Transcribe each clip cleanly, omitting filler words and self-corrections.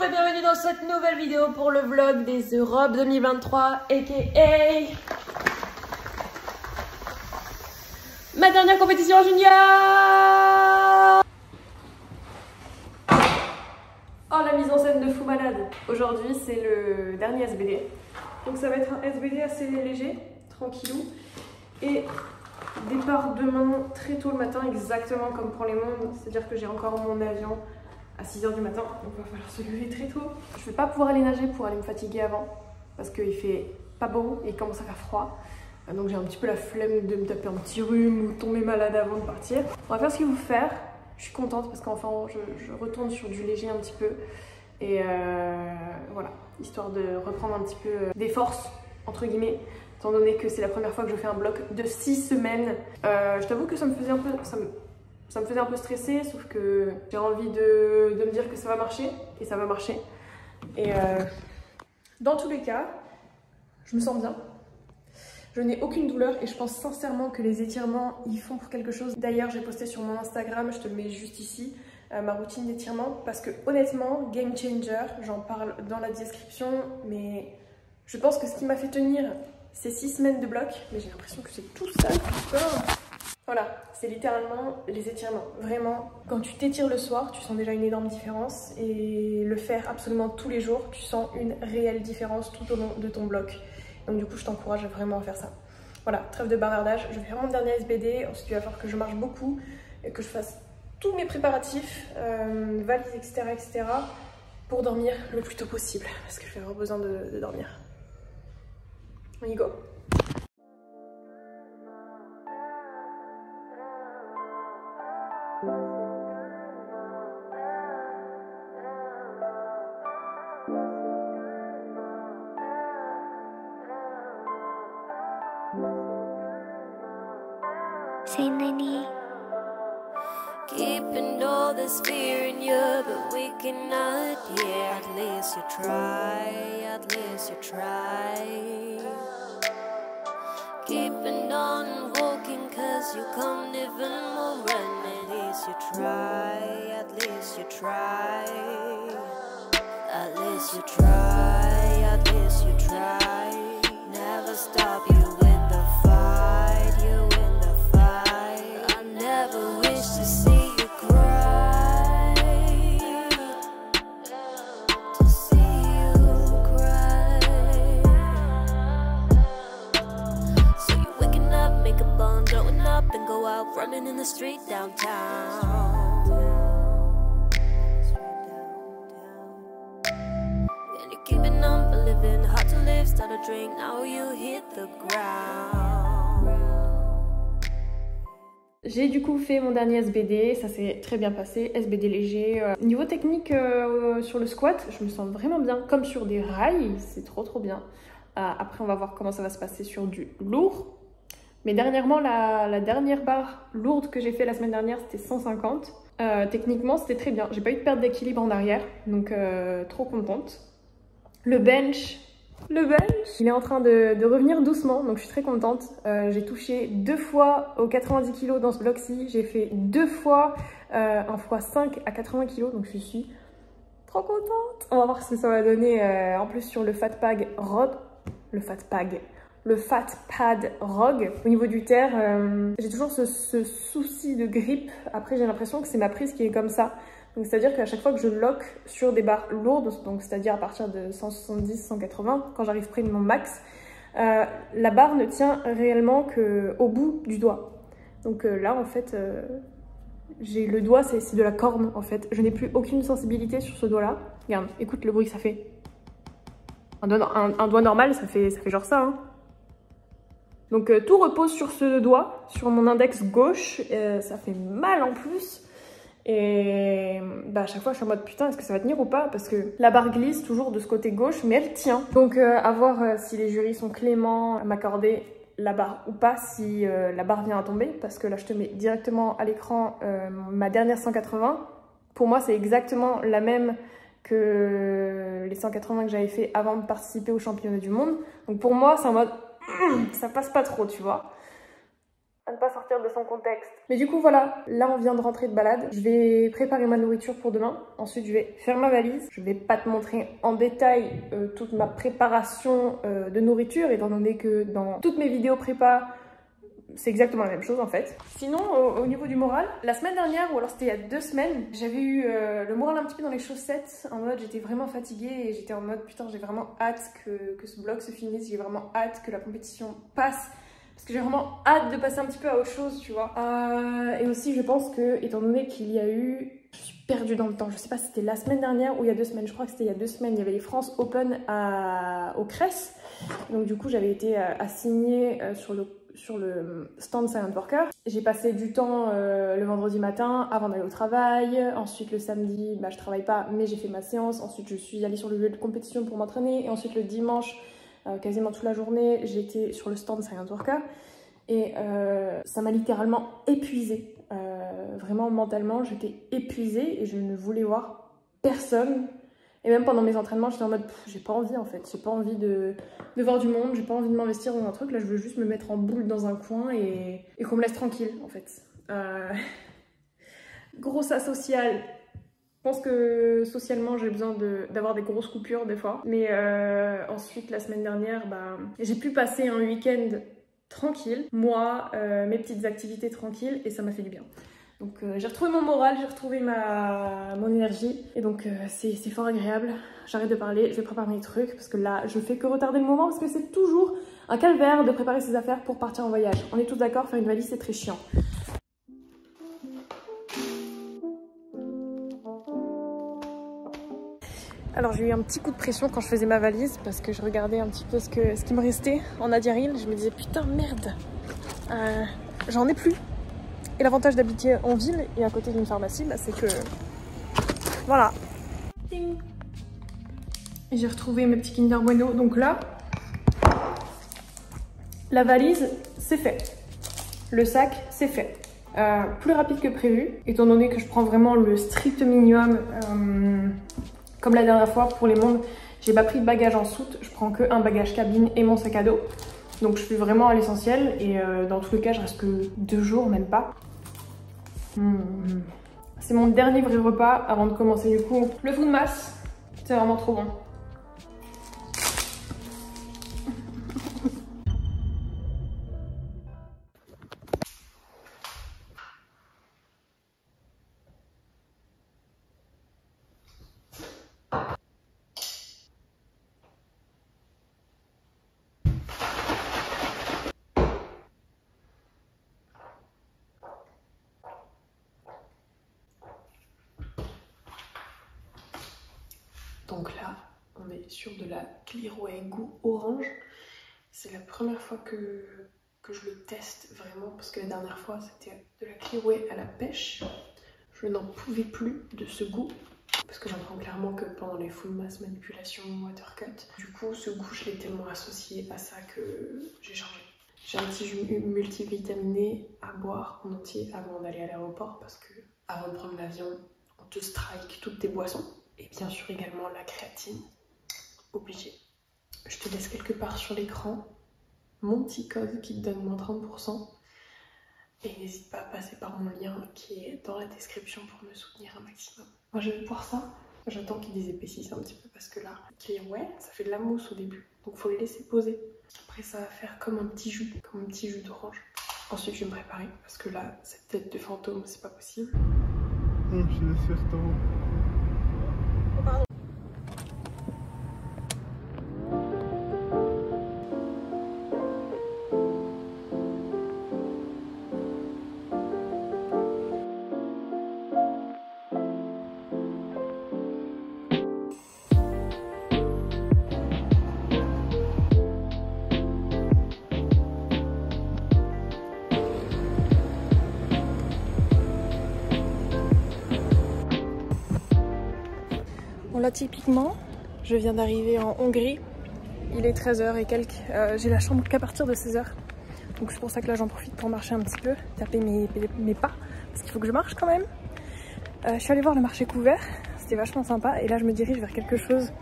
et bienvenue dans cette nouvelle vidéo pour le vlog des Europes 2023 aka ma dernière compétition junior. Oh, la mise en scène de fou malade. Aujourd'hui c'est le dernier SBD, donc ça va être un SBD assez léger, tranquillou, et départ demain très tôt le matin, exactement comme pour les mondes, c'est à dire que j'ai encore mon avion à 6 h du matin, donc il va falloir se lever très tôt. Je vais pas pouvoir aller nager pour aller me fatiguer avant, parce qu'il fait pas beau et il commence à faire froid. Donc j'ai un petit peu la flemme de me taper un petit rhume ou tomber malade avant de partir. On va faire ce qu'il faut faire. Je suis contente parce qu'enfin je retourne sur du léger un petit peu. Et voilà, histoire de reprendre un petit peu des forces, entre guillemets, étant donné que c'est la première fois que je fais un bloc de 6 semaines. Je t'avoue que ça me faisait un peu... Ça me faisait un peu stresser, sauf que j'ai envie de me dire que ça va marcher, et ça va marcher. Et dans tous les cas, je me sens bien. Je n'ai aucune douleur et je pense sincèrement que les étirements, ils font pour quelque chose. D'ailleurs, j'ai posté sur mon Instagram, je te le mets juste ici, ma routine d'étirement, parce que honnêtement, game changer, j'en parle dans la description, mais je pense que ce qui m'a fait tenir ces 6 semaines de bloc, mais j'ai l'impression que c'est tout ça, voilà, c'est littéralement les étirements. Vraiment, quand tu t'étires le soir, tu sens déjà une énorme différence. Et le faire absolument tous les jours, tu sens une réelle différence tout au long de ton bloc. Donc du coup, je t'encourage vraiment à faire ça. Voilà, trêve de bavardage. Je vais faire mon dernier SBD. Ensuite, il va falloir que je marche beaucoup, et que je fasse tous mes préparatifs, valises, etc., etc. pour dormir le plus tôt possible. Parce que je vais avoir besoin de dormir. On y go. Say Nani. Keeping all this fear in you, but we cannot. Yeah, at least you try. At least you try. Keeping on walking, cause you can't even move. Run. At least you try. At least you try. At least you try. At least you try. Never stop, you win the fight. You win the fight. I never wish to see you cry. To see you cry. So you're waking up, make a bond, throwing up, and go out running in the street downtown. Keeping on believing, hard to live, start a drink, now you hit the ground. J'ai du coup fait mon dernier SBD, ça s'est très bien passé, SBD léger. Niveau technique sur le squat, je me sens vraiment bien, comme sur des rails, c'est trop bien. Après on va voir comment ça va se passer sur du lourd. Mais dernièrement, la dernière barre lourde que j'ai fait la semaine dernière, c'était 150. Techniquement c'était très bien, j'ai pas eu de perte d'équilibre en arrière, donc trop contente. Le bench, il est en train de revenir doucement, donc je suis très contente. J'ai touché 2 fois aux 90 kg dans ce bloc-ci. J'ai fait 2 fois un x5 à 80 kg, donc je suis trop contente. On va voir ce que ça va donner en plus sur le fat pad rogue. Le fat pad rogue. Au niveau du terre, j'ai toujours ce souci de grippe. Après, j'ai l'impression que c'est ma prise qui est comme ça. Donc c'est-à-dire qu'à chaque fois que je lock sur des barres lourdes, donc c'est-à-dire à partir de 170, 180, quand j'arrive près de mon max, la barre ne tient réellement qu'au bout du doigt. Donc là en fait, j'ai le doigt, c'est de la corne en fait. Je n'ai plus aucune sensibilité sur ce doigt-là. Regarde, écoute le bruit que ça fait. Un doigt normal, ça fait genre ça. Hein. Donc tout repose sur ce doigt, sur mon index gauche. Ça fait mal en plus. Et à chaque fois je suis en mode putain, est-ce que ça va tenir ou pas, parce que la barre glisse toujours de ce côté gauche mais elle tient. Donc à voir si les jurys sont cléments à m'accorder la barre ou pas, si la barre vient à tomber, parce que là je te mets directement à l'écran ma dernière 180. Pour moi c'est exactement la même que les 180 que j'avais fait avant de participer au championnat du monde. Donc pour moi c'est en mode ça passe pas trop, tu vois. à ne pas sortir de son contexte. Mais du coup voilà, là on vient de rentrer de balade. Je vais préparer ma nourriture pour demain. Ensuite je vais faire ma valise. Je vais pas te montrer en détail toute ma préparation de nourriture, étant donné que dans toutes mes vidéos prépa, c'est exactement la même chose en fait. Sinon au niveau du moral, la semaine dernière, ou alors c'était il y a 2 semaines, j'avais eu le moral un petit peu dans les chaussettes, en mode j'étais vraiment fatiguée et j'étais en mode putain j'ai vraiment hâte que ce vlog se finisse, j'ai vraiment hâte que la compétition passe. Parce que j'ai vraiment hâte de passer un petit peu à autre chose, tu vois. Et aussi, je pense que, étant donné qu'il y a eu... Je suis perdue dans le temps. Je sais pas si c'était la semaine dernière ou il y a 2 semaines. Je crois que c'était il y a 2 semaines. Il y avait les France Open au Cress. Donc du coup, j'avais été assignée sur le stand Silent Worker. J'ai passé du temps le vendredi matin avant d'aller au travail. Ensuite, le samedi, bah, je travaille pas, mais j'ai fait ma séance. Ensuite, je suis allée sur le lieu de compétition pour m'entraîner. Et ensuite, le dimanche... quasiment toute la journée, j'étais sur le stand Silent Worker et ça m'a littéralement épuisée. Vraiment mentalement, j'étais épuisée et je ne voulais voir personne. Et même pendant mes entraînements, j'étais en mode j'ai pas envie en fait, j'ai pas envie de voir du monde, j'ai pas envie de m'investir dans un truc. Là, je veux juste me mettre en boule dans un coin et qu'on me laisse tranquille en fait. Grosse asociale. Je pense que socialement j'ai besoin d'avoir des grosses coupures des fois. Mais ensuite la semaine dernière, bah, j'ai pu passer un week-end tranquille. Moi, mes petites activités tranquilles et ça m'a fait du bien. Donc j'ai retrouvé mon moral, j'ai retrouvé mon énergie. Et donc c'est fort agréable. J'arrête de parler, je vais préparer mes trucs. Parce que là je fais que retarder le moment. Parce que c'est toujours un calvaire de préparer ses affaires pour partir en voyage. On est tous d'accord, faire une valise c'est très chiant. Alors j'ai eu un petit coup de pression quand je faisais ma valise parce que je regardais un petit peu ce qui me restait en Adiril. Je me disais putain merde, j'en ai plus. Et l'avantage d'habiter en ville et à côté d'une pharmacie, bah, c'est que voilà. J'ai retrouvé mes petits Kinder Bueno. Donc là, la valise c'est fait, le sac c'est fait. Plus rapide que prévu, étant donné que je prends vraiment le strict minimum. Comme la dernière fois, pour les mondes, j'ai pas pris de bagage en soute, je prends que un bagage cabine et mon sac à dos. Donc je suis vraiment à l'essentiel et dans tous les cas, je reste que 2 jours, même pas. C'est mon dernier vrai repas avant de commencer du coup le food mass. C'est vraiment trop bon. Donc là, on est sur de la Clearway goût orange. C'est la première fois que je le teste vraiment parce que la dernière fois c'était de la Clearway à la pêche. Je n'en pouvais plus de ce goût parce que j'apprends clairement que pendant les full mass manipulation watercut, du coup ce goût je l'ai tellement associé à ça que j'ai changé. J'ai un petit jus multivitaminé à boire en entier avant d'aller à l'aéroport parce que avant de prendre l'avion, on te strike toutes tes boissons. Et bien sûr également la créatine, obligé. Je te laisse quelque part sur l'écran mon petit code qui te donne moins 30%. Et n'hésite pas à passer par mon lien qui est dans la description pour me soutenir un maximum. Moi je vais boire ça, j'attends qu'il désépaississe un petit peu parce que là, ouais, ça fait de la mousse au début. Donc faut le laisser poser. Après ça va faire comme un petit jus d'orange. Ensuite je vais me préparer parce que là, cette tête de fantôme, c'est pas possible. Je laisse faire ton... Là typiquement, je viens d'arriver en Hongrie, il est 13h et quelques, j'ai la chambre qu'à partir de 16h. Donc c'est pour ça que là j'en profite pour marcher un petit peu, taper mes pas, parce qu'il faut que je marche quand même. Je suis allée voir le marché couvert, c'était vachement sympa et là je me dirige vers quelque chose.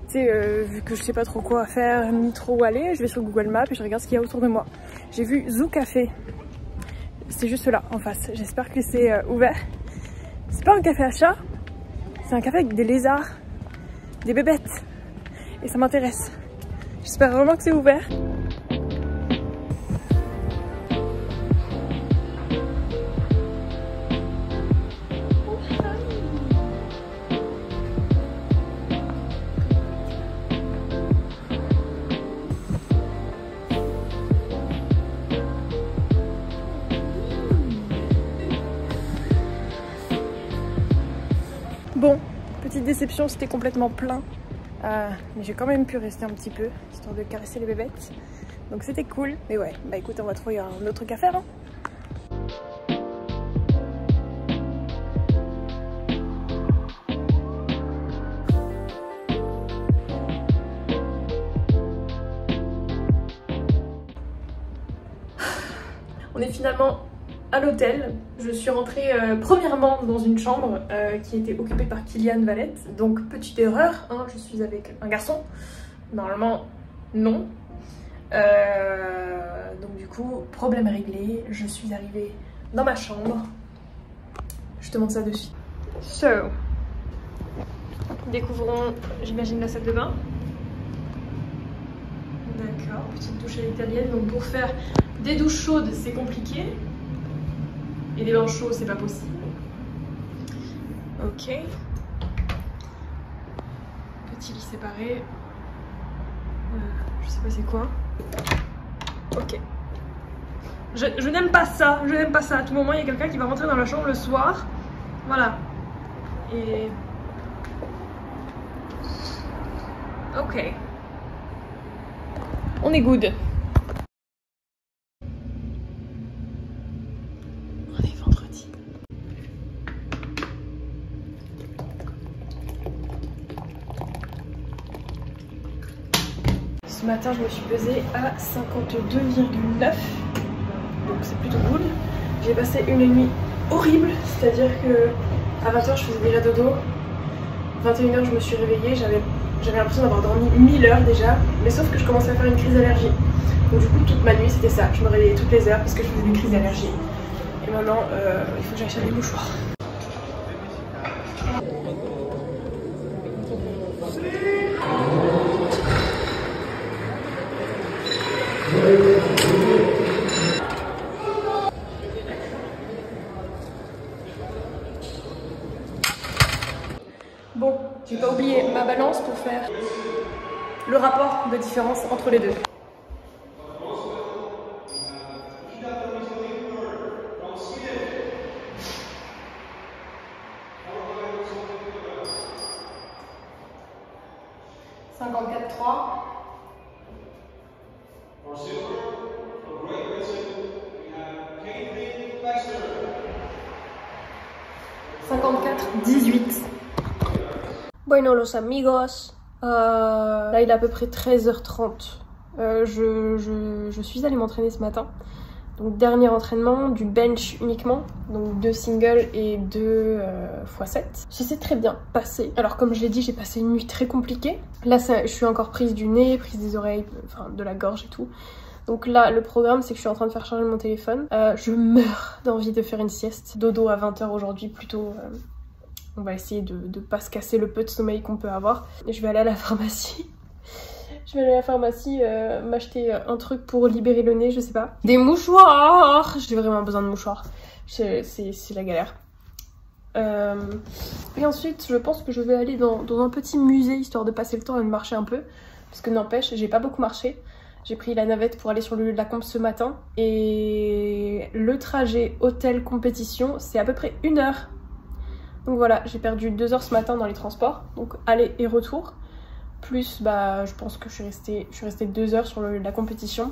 Tu sais, vu que je sais pas trop quoi faire, ni trop où aller, je vais sur Google Maps et je regarde ce qu'il y a autour de moi. J'ai vu Zoo Café c'est juste là en face. J'espère que c'est ouvert. C'est pas un café à chat, c'est un café avec des lézards, des bébêtes. Et ça m'intéresse. J'espère vraiment que c'est ouvert. Bon, petite déception, c'était complètement plein. Mais j'ai quand même pu rester un petit peu, histoire de caresser les bébêtes. Donc c'était cool. Mais ouais, bah écoute, on va trouver un autre truc à faire. Hein. On est finalement à l'hôtel. Je suis rentrée premièrement dans une chambre qui était occupée par Kylian Valette. Donc petite erreur, hein, je suis avec un garçon. Normalement non. Donc du coup, problème réglé. Je suis arrivée dans ma chambre. Je te montre ça de suite. So, découvrons, j'imagine, la salle de bain. D'accord, petite douche à l'italienne. Donc pour faire des douches chaudes, c'est compliqué. Et des bains chauds, c'est pas possible. Ok. Petit lit séparé. Je sais pas c'est quoi. Ok. Je n'aime pas ça. Je n'aime pas ça. À tout moment, il y a quelqu'un qui va rentrer dans la chambre le soir. Voilà. Et... Ok. On est good. Ce matin, je me suis pesée à 52,9, donc c'est plutôt cool. J'ai passé une nuit horrible, c'est-à-dire que à 20h, je faisais déjà dodo. 21h, je me suis réveillée, j'avais l'impression d'avoir dormi 1000 heures déjà, mais sauf que je commençais à faire une crise d'allergie. Donc du coup, toute ma nuit, c'était ça. Je me réveillais toutes les heures parce que je faisais des crises d'allergie. Et maintenant, il faut que j'aille chercher les mouchoirs. Bon, j'ai pas oublié ma balance pour faire le rapport de différence entre les deux. Bueno los amigos, là il est à peu près 13h30. Je suis allée m'entraîner ce matin. Donc dernier entraînement, du bench uniquement, donc 2 singles et 2 x7. Ça s'est très bien passé. Alors comme je l'ai dit, j'ai passé une nuit très compliquée. Là je suis encore prise du nez, prise des oreilles, enfin de la gorge et tout. Donc là le programme c'est que je suis en train de faire charger mon téléphone. Je meurs d'envie de faire une sieste. Dodo à 20h aujourd'hui plutôt. On va essayer de pas se casser le peu de sommeil qu'on peut avoir. Et je vais aller à la pharmacie. Je vais aller à la pharmacie m'acheter un truc pour libérer le nez, je sais pas. Des mouchoirs. J'ai vraiment besoin de mouchoirs. C'est la galère. Et ensuite, je pense que je vais aller dans un petit musée, histoire de passer le temps et de marcher un peu. Parce que n'empêche, j'ai pas beaucoup marché. J'ai pris la navette pour aller sur le lieu de la comp ce matin. Et le trajet hôtel-compétition, c'est à peu près 1 heure. Donc voilà, j'ai perdu 2 heures ce matin dans les transports. Donc aller et retour. Plus, bah, je pense que je suis restée 2 heures sur la compétition.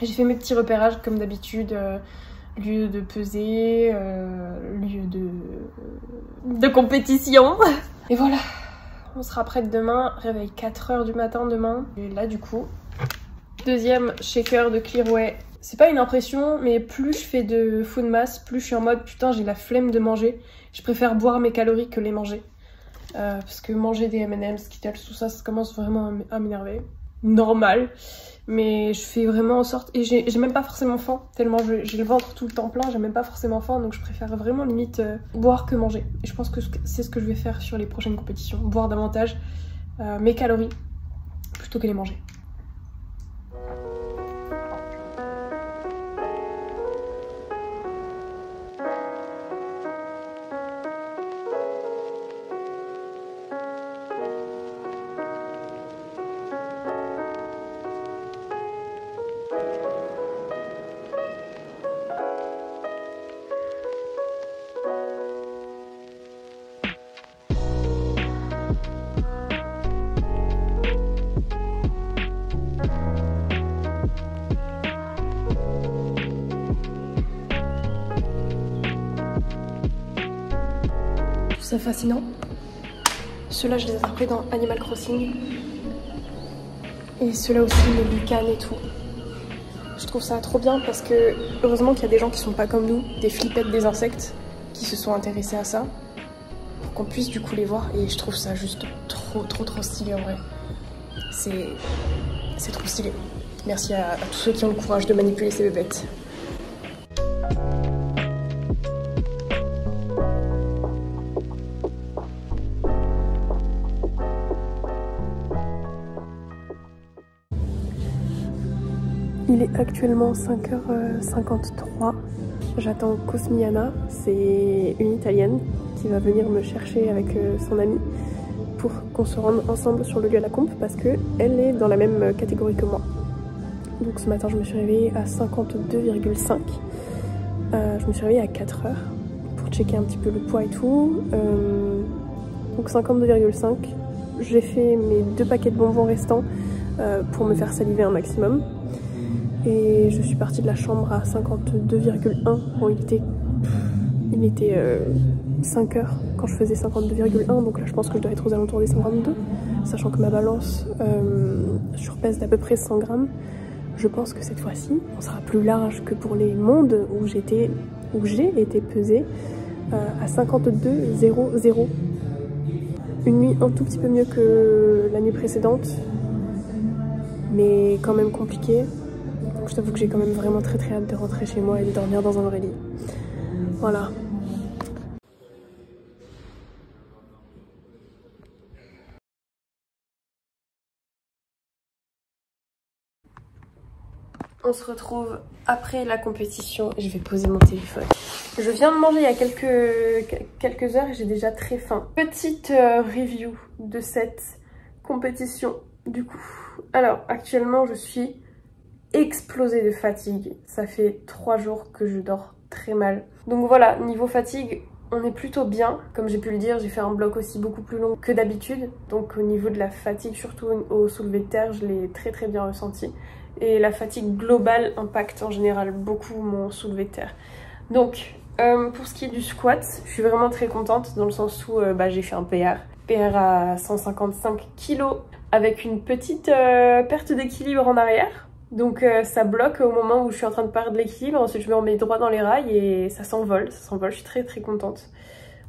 J'ai fait mes petits repérages comme d'habitude, lieu de pesée, lieu de compétition. Et voilà, on sera prête demain, réveil 4h du matin demain. Et là du coup, deuxième shaker de Clearway. C'est pas une impression, mais plus je fais de food mass, plus je suis en mode putain j'ai la flemme de manger. Je préfère boire mes calories que les manger. Parce que manger des M&M's, Skittles, tout ça, ça commence vraiment à m'énerver. normal. Mais je fais vraiment en sorte, et j'ai même pas forcément faim, tellement j'ai le ventre tout le temps plein, j'ai même pas forcément faim, donc je préfère vraiment limite boire que manger. Et je pense que c'est ce que je vais faire sur les prochaines compétitions, boire davantage mes calories plutôt que les manger. C'est fascinant. Ceux-là, je les ai attrapés dans Animal Crossing. Et ceux-là aussi, les licanes et tout. Je trouve ça trop bien parce que heureusement qu'il y a des gens qui sont pas comme nous, des flippettes des insectes, qui se sont intéressés à ça. Pour qu'on puisse du coup les voir. Et je trouve ça juste trop stylé en vrai. C'est trop stylé. Merci à tous ceux qui ont le courage de manipuler ces bébêtes. Il est actuellement 5h53. J'attends Cosmiana, c'est une Italienne qui va venir me chercher avec son amie pour qu'on se rende ensemble sur le lieu à la comp parce qu'elle est dans la même catégorie que moi. Donc ce matin je me suis réveillée à 52,5. Je me suis réveillée à 4h pour checker un petit peu le poids et tout. Donc 52,5. J'ai fait mes 2 paquets de bonbons restants pour me faire saliver un maximum. Et je suis partie de la chambre à 52,1. Bon, il était 5h quand je faisais 52,1, donc là je pense que je dois être aux alentours des 52, sachant que ma balance surpèse d'à peu près 100 grammes. Je pense que cette fois-ci, on sera plus large que pour les mondes où j'ai été pesée à 52,00. Une nuit un tout petit peu mieux que la nuit précédente, mais quand même compliquée. Je t'avoue que j'ai quand même vraiment très hâte de rentrer chez moi et de dormir dans un vrai lit. Voilà. On se retrouve après la compétition et je vais poser mon téléphone. Je viens de manger il y a quelques heures et j'ai déjà très faim. Petite review de cette compétition du coup. Alors actuellement je suis explosée de fatigue. Ça fait 3 jours que je dors très mal. Donc voilà, niveau fatigue, on est plutôt bien. Comme j'ai pu le dire, j'ai fait un bloc aussi beaucoup plus long que d'habitude. Donc au niveau de la fatigue, surtout au soulevé de terre, je l'ai très bien ressenti. Et la fatigue globale impacte en général beaucoup mon soulevé de terre. Donc pour ce qui est du squat, je suis vraiment très contente dans le sens où j'ai fait un PR à 155 kg avec une petite perte d'équilibre en arrière. Donc ça bloque au moment où je suis en train de perdre l'équilibre, ensuite je me remets droit dans les rails et ça s'envole, je suis très contente.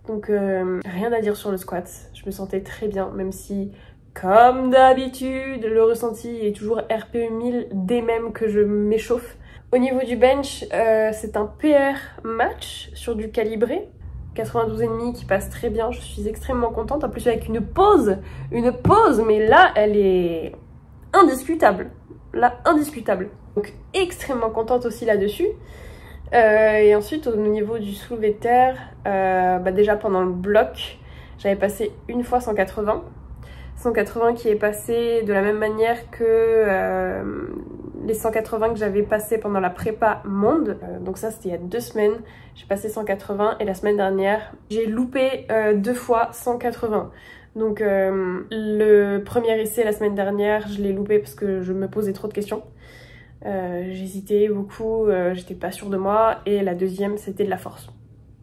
Donc rien à dire sur le squat, je me sentais très bien, même si comme d'habitude le ressenti est toujours RPE 1000 dès même que je m'échauffe. Au niveau du bench, c'est un PR match sur du calibré, 92,5 qui passe très bien, je suis extrêmement contente, en plus avec une pause, mais là elle est indiscutable. Donc extrêmement contente aussi là-dessus. Et ensuite au niveau du soulevé de terre, déjà pendant le bloc, j'avais passé une fois 180 qui est passé de la même manière que les 180 que j'avais passé pendant la prépa monde. Donc ça c'était il y a 2 semaines, j'ai passé 180 et la semaine dernière j'ai loupé 2 fois 180. Donc le premier essai la semaine dernière, je l'ai loupé parce que je me posais trop de questions. J'hésitais beaucoup, j'étais pas sûre de moi. Et la deuxième, c'était de la force.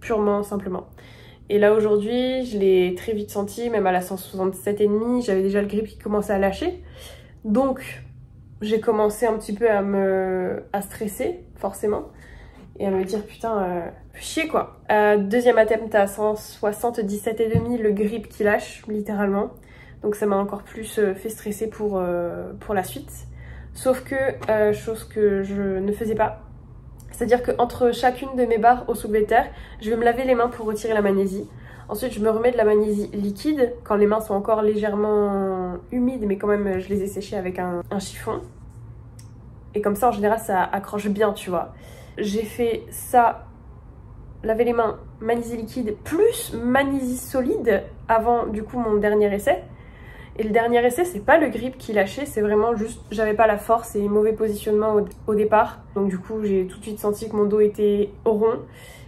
Purement, simplement. Et là aujourd'hui, je l'ai très vite senti, même à la 167,5, j'avais déjà le grip qui commençait à lâcher. Donc j'ai commencé un petit peu à stresser, forcément. Et à me dire putain, chier quoi. Deuxième attempt à 177,5, le grip qui lâche, littéralement. Donc ça m'a encore plus fait stresser pour la suite. Sauf que, chose que je ne faisais pas, c'est-à-dire qu'entre chacune de mes barres au soulevé de terre, je vais me laver les mains pour retirer la magnésie. Ensuite, je me remets de la magnésie liquide quand les mains sont encore légèrement humides, mais quand même, je les ai séchées avec un chiffon. Et comme ça, en général, ça accroche bien, tu vois. J'ai fait ça, laver les mains, magnésie liquide, plus magnésie solide avant, du coup, mon dernier essai. Et le dernier essai, c'est pas le grip qui lâchait, c'est vraiment juste, j'avais pas la force et mauvais positionnement au départ. Donc du coup, j'ai tout de suite senti que mon dos était rond.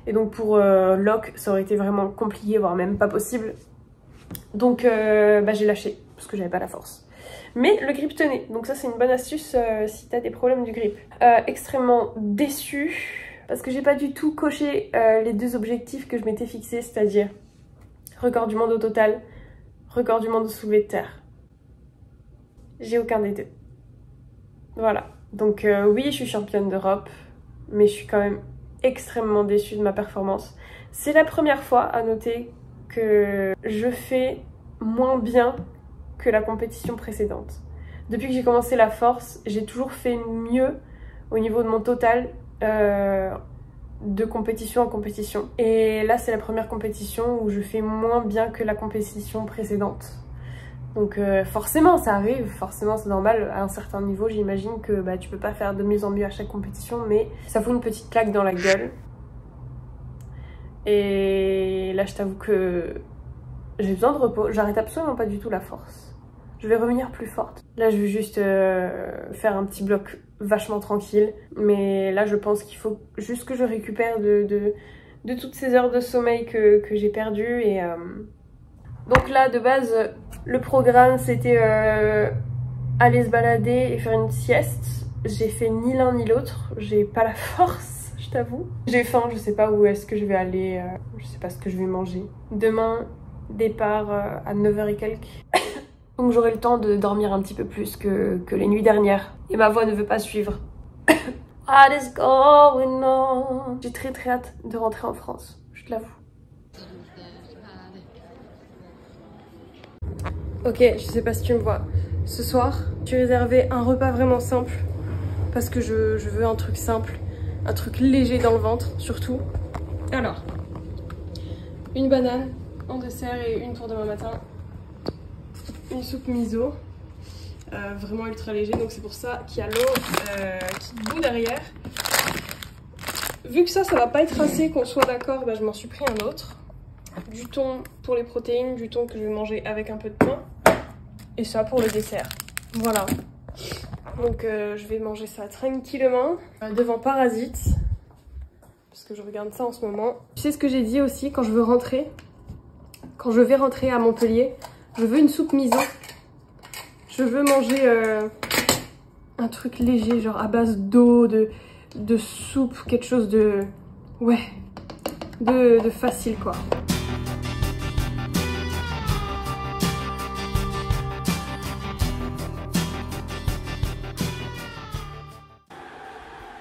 Et donc pour lock, ça aurait été vraiment compliqué, voire même pas possible. Donc j'ai lâché, parce que j'avais pas la force. Mais le grip tenait, donc ça c'est une bonne astuce si t'as des problèmes du grip. Extrêmement déçue, parce que j'ai pas du tout coché les 2 objectifs que je m'étais fixés, c'est-à-dire record du monde au total, record du monde au soulevé de terre. J'ai aucun des 2. Voilà. Donc oui, je suis championne d'Europe, mais je suis quand même extrêmement déçue de ma performance. C'est la première fois à noter que je fais moins bien que la compétition précédente. Depuis que j'ai commencé la force, j'ai toujours fait mieux au niveau de mon total de compétition en compétition. Et là, c'est la première compétition où je fais moins bien que la compétition précédente. Donc forcément, ça arrive, forcément c'est normal, à un certain niveau, j'imagine que tu peux pas faire de mieux en mieux à chaque compétition, mais ça fout une petite claque dans la gueule. Et là, je t'avoue que j'ai besoin de repos, j'arrête absolument pas du tout la force. Je vais revenir plus forte. Là, je vais juste faire un petit bloc vachement tranquille. Mais là, je pense qu'il faut juste que je récupère de toutes ces heures de sommeil que j'ai perdues. Et donc là, de base, le programme, c'était aller se balader et faire une sieste. J'ai fait ni l'un ni l'autre. J'ai pas la force, je t'avoue. J'ai faim, je sais pas où est-ce que je vais aller. Je sais pas ce que je vais manger. Demain, départ à 9h et quelques. Donc j'aurai le temps de dormir un petit peu plus que les nuits dernières. Et ma voix ne veut pas suivre. What is going on? J'ai très hâte de rentrer en France, je te l'avoue. Ok, je sais pas si tu me vois. Ce soir, j'ai réservé un repas vraiment simple. Parce que je veux un truc simple. Un truc léger dans le ventre, surtout. Alors, une banane en dessert et une pour demain matin. Une soupe miso, vraiment ultra léger, donc c'est pour ça qu'il y a l'eau qui bout derrière. Vu que ça va pas être assez qu'on soit d'accord, je m'en suis pris un autre. Du thon pour les protéines, du thon que je vais manger avec un peu de pain. Et ça pour le dessert. Voilà. Donc je vais manger ça tranquillement, devant Parasite. Parce que je regarde ça en ce moment. Tu sais ce que j'ai dit aussi quand je veux rentrer? Quand je vais rentrer à Montpellier, je veux une soupe miso. Je veux manger un truc léger, genre à base d'eau, de soupe, quelque chose de... Ouais, de facile quoi.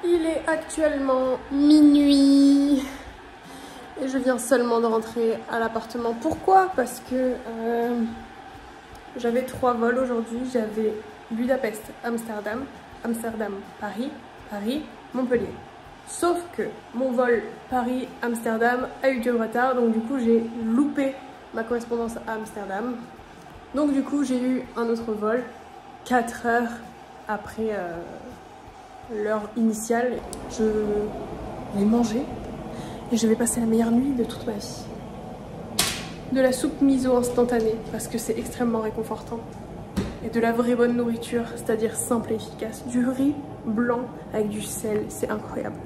Il est actuellement minuit. Et je viens seulement de rentrer à l'appartement. Pourquoi? Parce que j'avais 3 vols aujourd'hui. J'avais Budapest, Amsterdam, Amsterdam, Paris, Paris, Montpellier. Sauf que mon vol Paris-Amsterdam a eu du retard. Donc du coup j'ai loupé ma correspondance à Amsterdam. Donc du coup j'ai eu un autre vol 4 heures après l'heure initiale. Je vais manger. Et je vais passer la meilleure nuit de toute ma vie. De la soupe miso instantanée, parce que c'est extrêmement réconfortant. Et de la vraie bonne nourriture, c'est-à-dire simple et efficace. Du riz blanc avec du sel, c'est incroyable.